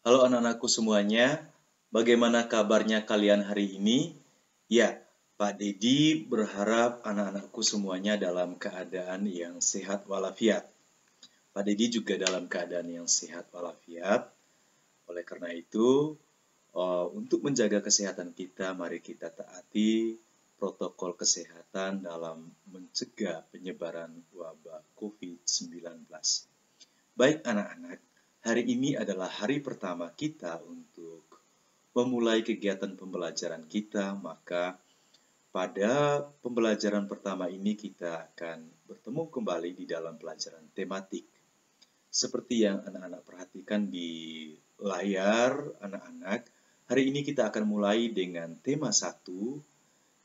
Halo anak-anakku semuanya, bagaimana kabarnya kalian hari ini? Ya, Pak Dedi berharap anak-anakku semuanya dalam keadaan yang sehat walafiat. Pak Dedi juga dalam keadaan yang sehat walafiat. Oleh karena itu, untuk menjaga kesehatan kita, mari kita taati protokol kesehatan dalam mencegah penyebaran wabah COVID-19. Baik anak-anak, hari ini adalah hari pertama kita untuk memulai kegiatan pembelajaran kita, maka pada pembelajaran pertama ini kita akan bertemu kembali di dalam pelajaran tematik. Seperti yang anak-anak perhatikan di layar anak-anak, hari ini kita akan mulai dengan tema 1,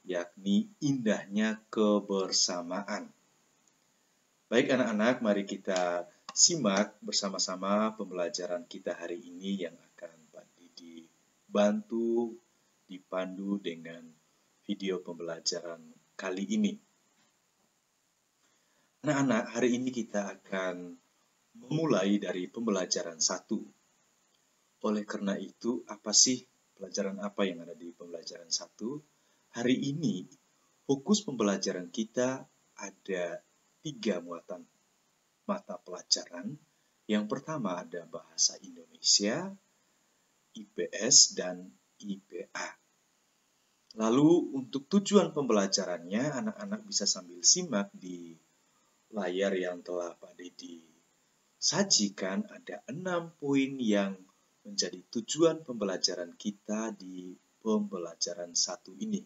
yakni indahnya kebersamaan. Baik anak-anak, mari kita simak bersama-sama pembelajaran kita hari ini yang akan Pak Didi bantu dipandu dengan video pembelajaran kali ini. Anak-anak, hari ini kita akan memulai dari pembelajaran 1. Oleh karena itu, apa sih pelajaran apa yang ada di pembelajaran 1? Hari ini, fokus pembelajaran kita ada 3 muatan mata pelajaran. Yang pertama ada bahasa Indonesia, IPS, dan IPA. Lalu untuk tujuan pembelajarannya, anak-anak bisa sambil simak di layar yang telah Pak Dedi sajikan. Ada 6 poin yang menjadi tujuan pembelajaran kita di pembelajaran 1 ini.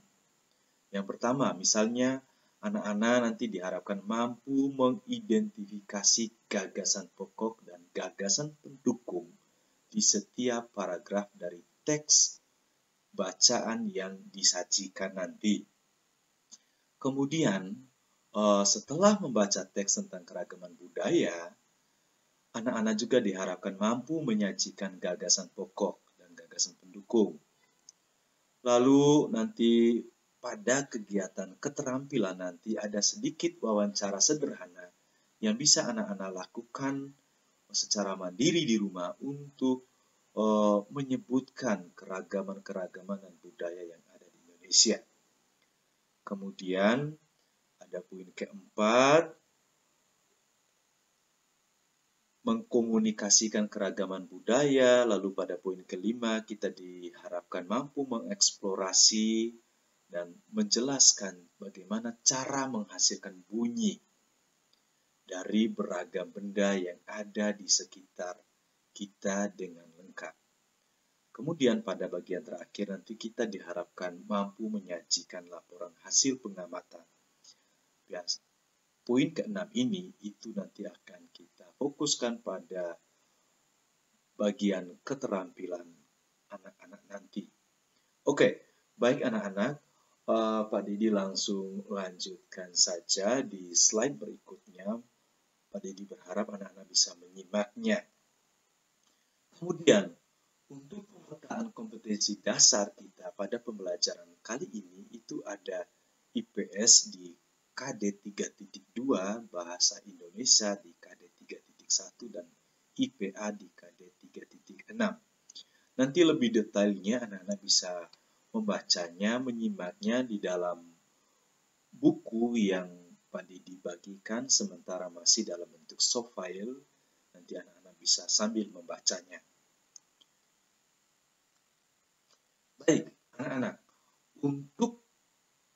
Yang pertama, misalnya anak-anak nanti diharapkan mampu mengidentifikasi gagasan pokok dan gagasan pendukung di setiap paragraf dari teks bacaan yang disajikan nanti. Kemudian, setelah membaca teks tentang keragaman budaya, anak-anak juga diharapkan mampu menyajikan gagasan pokok dan gagasan pendukung. Lalu nanti pada kegiatan keterampilan nanti ada sedikit wawancara sederhana yang bisa anak-anak lakukan secara mandiri di rumah untuk menyebutkan keragaman-keragaman dan budaya yang ada di Indonesia. Kemudian ada poin keempat, mengkomunikasikan keragaman budaya. Lalu pada poin kelima kita diharapkan mampu mengeksplorasi dan menjelaskan bagaimana cara menghasilkan bunyi dari beragam benda yang ada di sekitar kita dengan lengkap. Kemudian pada bagian terakhir nanti kita diharapkan mampu menyajikan laporan hasil pengamatan. Poin ke-6 ini itu nanti akan kita fokuskan pada bagian keterampilan anak-anak nanti. Oke, baik anak-anak, Pak Didi langsung lanjutkan saja di slide berikutnya. Pak Didi berharap anak-anak bisa menyimaknya. Kemudian, untuk pemetaan kompetensi dasar kita pada pembelajaran kali ini itu ada IPS di KD 3.2, Bahasa Indonesia di KD 3.1, dan IPA di KD 3.6. Nanti lebih detailnya anak-anak bisa membacanya, menyimaknya di dalam buku yang Pak Didi bagikan sementara masih dalam bentuk soft file. Nanti anak-anak bisa sambil membacanya. Baik, anak-anak, untuk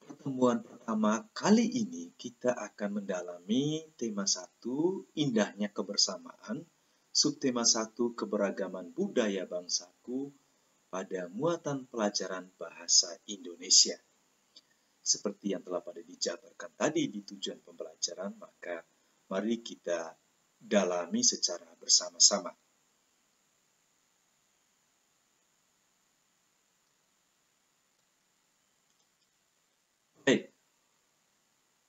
pertemuan pertama kali ini kita akan mendalami tema 1, indahnya kebersamaan, subtema 1, keberagaman budaya bangsaku pada muatan pelajaran bahasa Indonesia. Seperti yang telah Pak Didi jabarkan tadi di tujuan pembelajaran, maka mari kita dalami secara bersama-sama. Baik,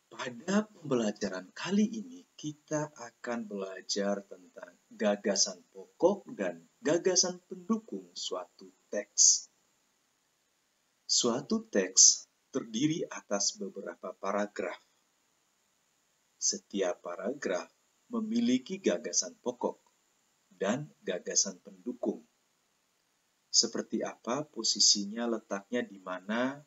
pada pembelajaran kali ini kita akan belajar tentang gagasan pokok dan gagasan pendukung suatu teks. Suatu teks terdiri atas beberapa paragraf. Setiap paragraf memiliki gagasan pokok dan gagasan pendukung. seperti apa posisinya, letaknya di mana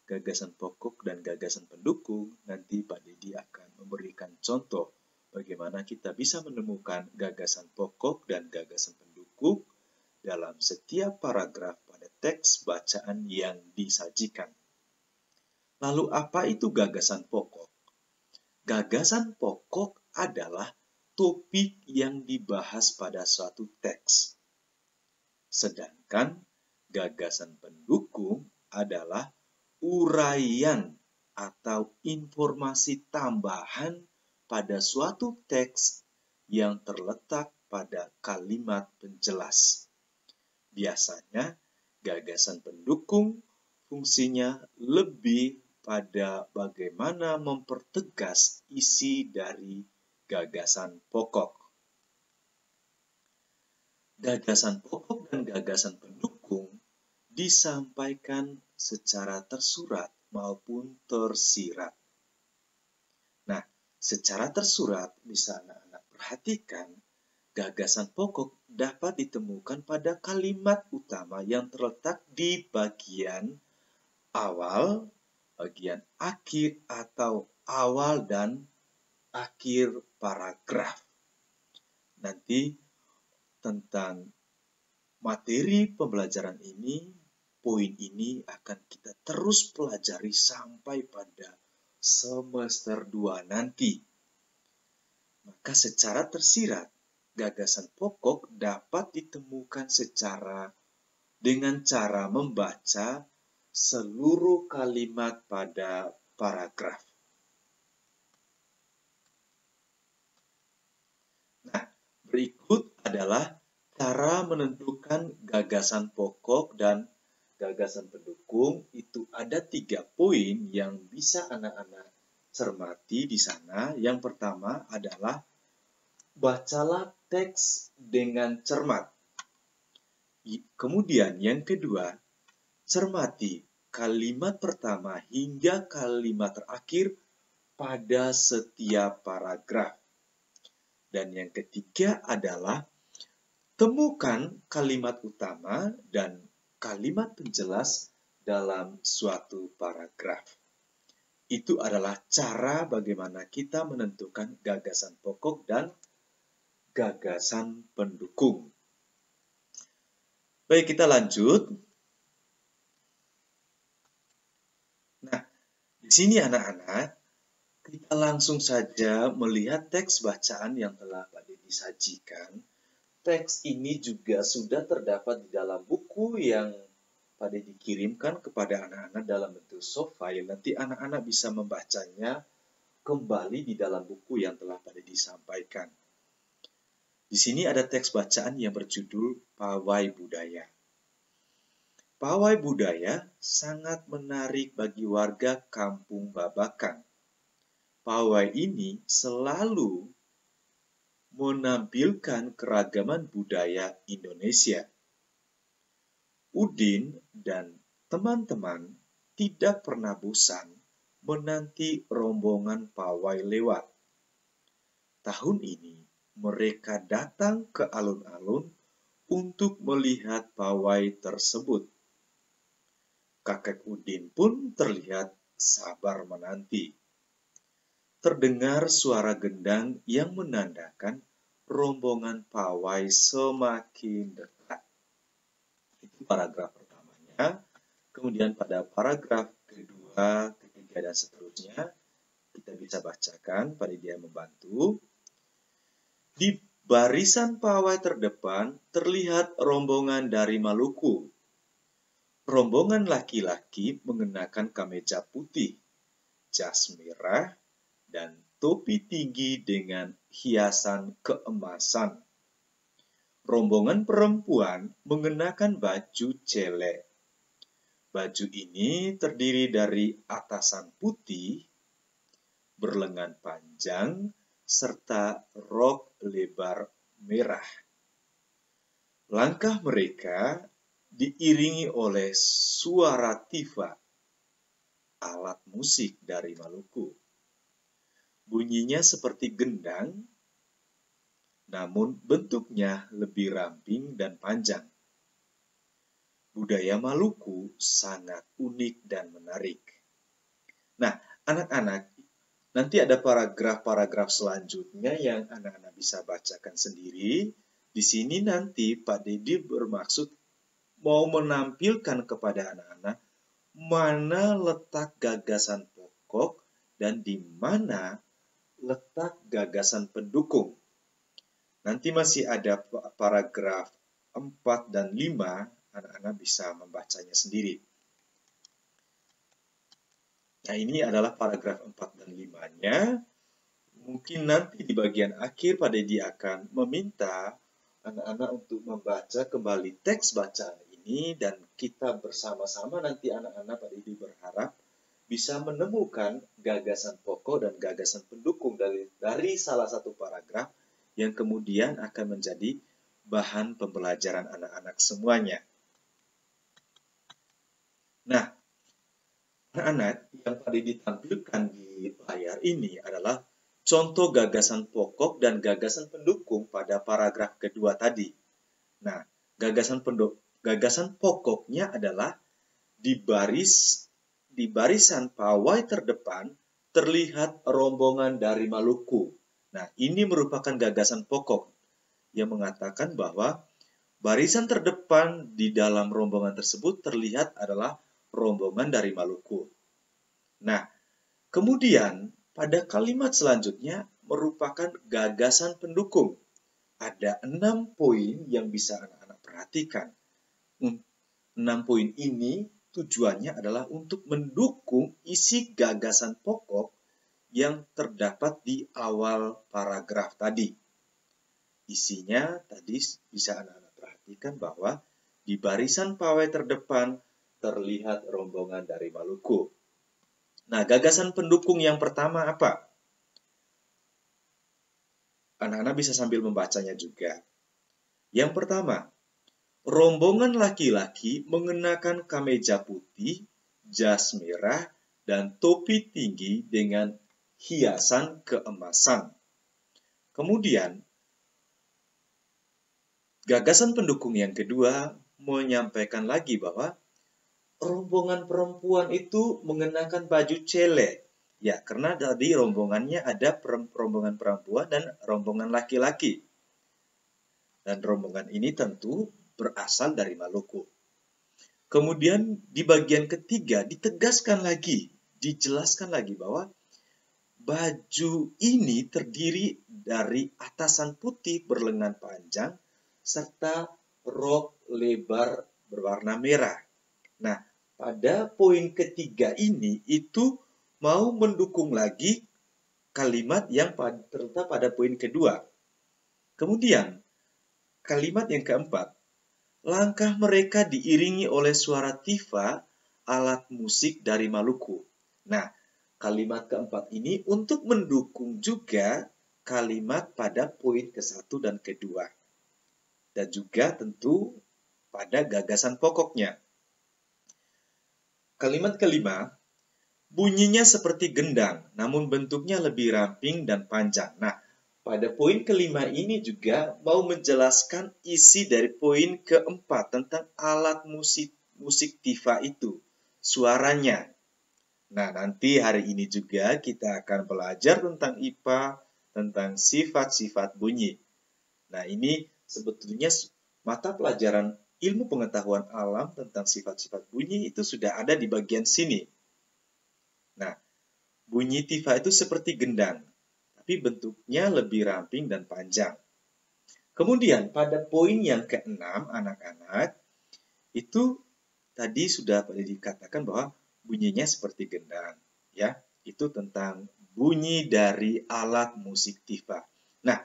gagasan pokok dan gagasan pendukung. Nanti Pak Dedi akan memberikan contoh bagaimana kita bisa menemukan gagasan pokok dan gagasan pendukung dalam setiap paragraf pada teks bacaan yang disajikan. Lalu apa itu gagasan pokok? Gagasan pokok adalah topik yang dibahas pada suatu teks. Sedangkan gagasan pendukung adalah uraian atau informasi tambahan pada suatu teks yang terletak pada kalimat penjelas. Biasanya, gagasan pendukung fungsinya lebih pada bagaimana mempertegas isi dari gagasan pokok. Gagasan pokok dan gagasan pendukung disampaikan secara tersurat maupun tersirat. Nah, secara tersurat bisa anak-anak perhatikan, gagasan pokok dapat ditemukan pada kalimat utama yang terletak di bagian awal, bagian akhir, atau awal dan akhir paragraf. Nanti tentang materi pembelajaran ini, poin ini akan kita terus pelajari sampai pada semester 2 nanti. Maka secara tersirat, gagasan pokok dapat ditemukan dengan cara membaca seluruh kalimat pada paragraf. Nah, berikut adalah cara menentukan gagasan pokok dan gagasan pendukung. Itu ada 3 poin yang bisa anak-anak cermati di sana. Yang pertama adalah bacalah teks dengan cermat. Kemudian yang kedua, cermati kalimat pertama hingga kalimat terakhir pada setiap paragraf. Dan yang ketiga adalah temukan kalimat utama dan kalimat penjelas dalam suatu paragraf. Itu adalah cara bagaimana kita menentukan gagasan pokok dan gagasan pendukung. Baik, kita lanjut. Nah, di sini anak-anak, kita langsung saja melihat teks bacaan yang telah Pak Dedi sajikan. Teks ini juga sudah terdapat di dalam buku yang Pak Dedi kirimkan kepada anak-anak dalam bentuk soft file. Nanti anak-anak bisa membacanya kembali di dalam buku yang telah Pak Dedi sampaikan. Di sini ada teks bacaan yang berjudul Pawai Budaya. Pawai budaya sangat menarik bagi warga Kampung Babakan. Pawai ini selalu menampilkan keragaman budaya Indonesia. Udin dan teman-teman tidak pernah bosan menanti rombongan pawai lewat. Tahun ini mereka datang ke alun-alun untuk melihat pawai tersebut. Kakek Udin pun terlihat sabar menanti. Terdengar suara gendang yang menandakan rombongan pawai semakin dekat. Itu paragraf pertamanya. Kemudian pada paragraf kedua, ketiga, dan seterusnya, kita bisa bacakan pada dia membantu. Di barisan pawai terdepan terlihat rombongan dari Maluku. Rombongan laki-laki mengenakan kemeja putih, jas merah, dan topi tinggi dengan hiasan keemasan. Rombongan perempuan mengenakan baju celek. Baju ini terdiri dari atasan putih, berlengan panjang, serta rok lebar merah. Langkah mereka diiringi oleh suara tifa, alat musik dari Maluku. Bunyinya seperti gendang, namun bentuknya lebih ramping dan panjang. budaya Maluku sangat unik dan menarik. Nah, anak-anak, nanti ada paragraf-paragraf selanjutnya yang anak-anak bisa bacakan sendiri. Di sini nanti Pak Dedi bermaksud mau menampilkan kepada anak-anak mana letak gagasan pokok dan di mana letak gagasan pendukung. Nanti masih ada paragraf 4 dan 5, anak-anak bisa membacanya sendiri. Nah, ini adalah paragraf 4 dan 5-nya. Mungkin nanti di bagian akhir Pak Dedi akan meminta anak-anak untuk membaca kembali teks bacaan ini dan kita bersama-sama nanti anak-anak Pak Dedi berharap bisa menemukan gagasan pokok dan gagasan pendukung dari salah satu paragraf yang kemudian akan menjadi bahan pembelajaran anak-anak semuanya. Nah, anak-anak yang tadi ditampilkan di layar ini adalah contoh gagasan pokok dan gagasan pendukung pada paragraf kedua tadi. Nah, gagasan pokoknya adalah di barisan pawai terdepan terlihat rombongan dari Maluku. Nah, ini merupakan gagasan pokok yang mengatakan bahwa barisan terdepan di dalam rombongan tersebut terlihat adalah rombongan dari Maluku. Nah, kemudian pada kalimat selanjutnya merupakan gagasan pendukung. Ada 6 poin yang bisa anak-anak perhatikan. 6 poin ini tujuannya adalah untuk mendukung isi gagasan pokok yang terdapat di awal paragraf tadi. Isinya tadi bisa anak-anak perhatikan bahwa di barisan pawai terdepan terlihat rombongan dari Maluku. Nah, gagasan pendukung yang pertama apa? Anak-anak bisa sambil membacanya juga. Yang pertama, rombongan laki-laki mengenakan kemeja putih, jas merah, dan topi tinggi dengan hiasan keemasan. Kemudian, gagasan pendukung yang kedua menyampaikan lagi bahwa rombongan perempuan itu mengenakan baju cele. Ya, karena tadi rombongannya ada rombongan perempuan dan rombongan laki-laki. Dan rombongan ini tentu berasal dari Maluku. Kemudian di bagian ketiga ditegaskan lagi, dijelaskan lagi bahwa baju ini terdiri dari atasan putih berlengan panjang serta rok lebar berwarna merah. Nah, pada poin ketiga ini itu mau mendukung lagi kalimat yang terletak pada poin kedua. Kemudian, kalimat yang keempat, langkah mereka diiringi oleh suara tifa, alat musik dari Maluku. Nah, kalimat keempat ini untuk mendukung juga kalimat pada poin ke-1 dan kedua. Dan juga tentu pada gagasan pokoknya. Kalimat kelima, bunyinya seperti gendang, namun bentuknya lebih ramping dan panjang. Nah, pada poin kelima ini juga mau menjelaskan isi dari poin keempat tentang alat musik tifa itu, suaranya. Nah, nanti hari ini juga kita akan belajar tentang IPA, tentang sifat-sifat bunyi. Nah, ini sebetulnya mata pelajaran ilmu pengetahuan alam tentang sifat-sifat bunyi itu sudah ada di bagian sini. Nah, bunyi tifa itu seperti gendang, tapi bentuknya lebih ramping dan panjang. Kemudian pada poin yang ke-6, anak-anak, itu tadi sudah dikatakan bahwa bunyinya seperti gendang, ya. Itu tentang bunyi dari alat musik tifa. Nah,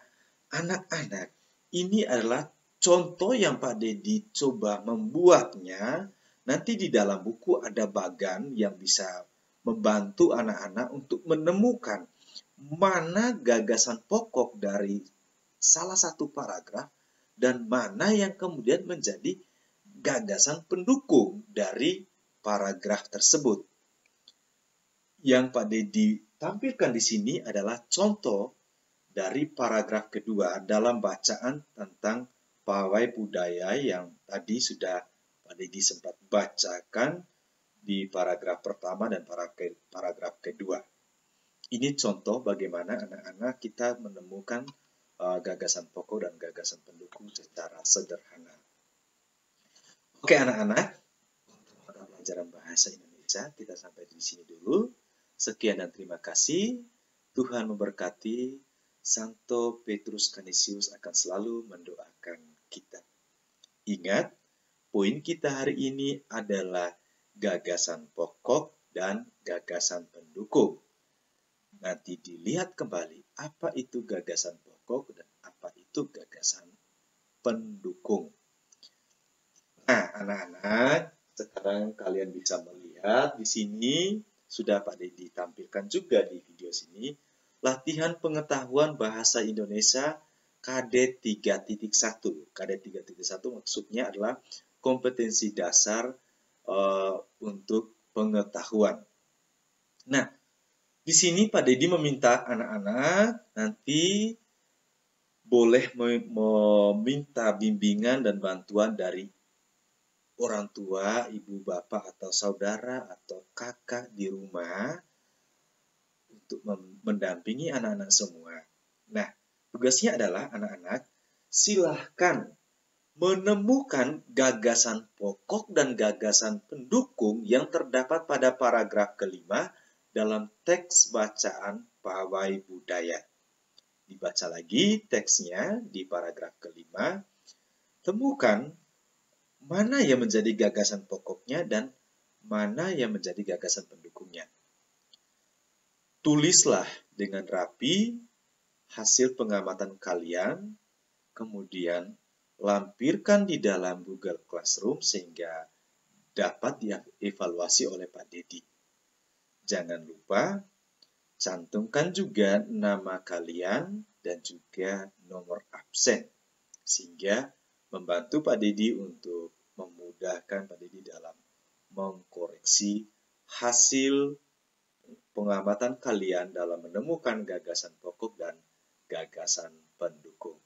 anak-anak, ini adalah contoh yang Pak Dedi coba membuatnya. Nanti di dalam buku ada bagan yang bisa membantu anak-anak untuk menemukan mana gagasan pokok dari salah satu paragraf dan mana yang kemudian menjadi gagasan pendukung dari paragraf tersebut. Yang Pak Dedi tampilkan di sini adalah contoh dari paragraf kedua dalam bacaan tentang pawai budaya yang tadi sudah Pak Dedi sempat bacakan di paragraf pertama dan paragraf kedua. Ini contoh bagaimana anak-anak kita menemukan gagasan pokok dan gagasan pendukung secara sederhana. Oke anak-anak, untuk mata pelajaran bahasa Indonesia kita sampai di sini dulu. Sekian dan terima kasih. Tuhan memberkati. Santo Petrus Canisius akan selalu mendoakan kita. Ingat, poin kita hari ini adalah gagasan pokok dan gagasan pendukung. Nanti dilihat kembali apa itu gagasan pokok dan apa itu gagasan pendukung. Nah, anak-anak, sekarang kalian bisa melihat di sini sudah Pak Dedi tampilkan juga di video sini latihan pengetahuan bahasa Indonesia KD 3.1. KD 3.1 maksudnya adalah kompetensi dasar untuk pengetahuan. Nah, di sini Pak Dedi meminta anak-anak nanti boleh meminta bimbingan dan bantuan dari orang tua, ibu, bapak, atau saudara, atau kakak di rumah untuk mendampingi anak-anak semua. Nah, tugasnya adalah anak-anak silahkan menemukan gagasan pokok dan gagasan pendukung yang terdapat pada paragraf kelima dalam teks bacaan pawai budaya. Dibaca lagi teksnya di paragraf kelima. Temukan mana yang menjadi gagasan pokoknya dan mana yang menjadi gagasan pendukungnya. Tulislah dengan rapi hasil pengamatan kalian, kemudian lampirkan di dalam Google Classroom sehingga dapat dievaluasi oleh Pak Dedi. Jangan lupa cantumkan juga nama kalian dan juga nomor absen, sehingga membantu Pak Dedi untuk memudahkan Pak Dedi dalam mengkoreksi hasil pengamatan kalian dalam menemukan gagasan pokok dan gagasan pendukung.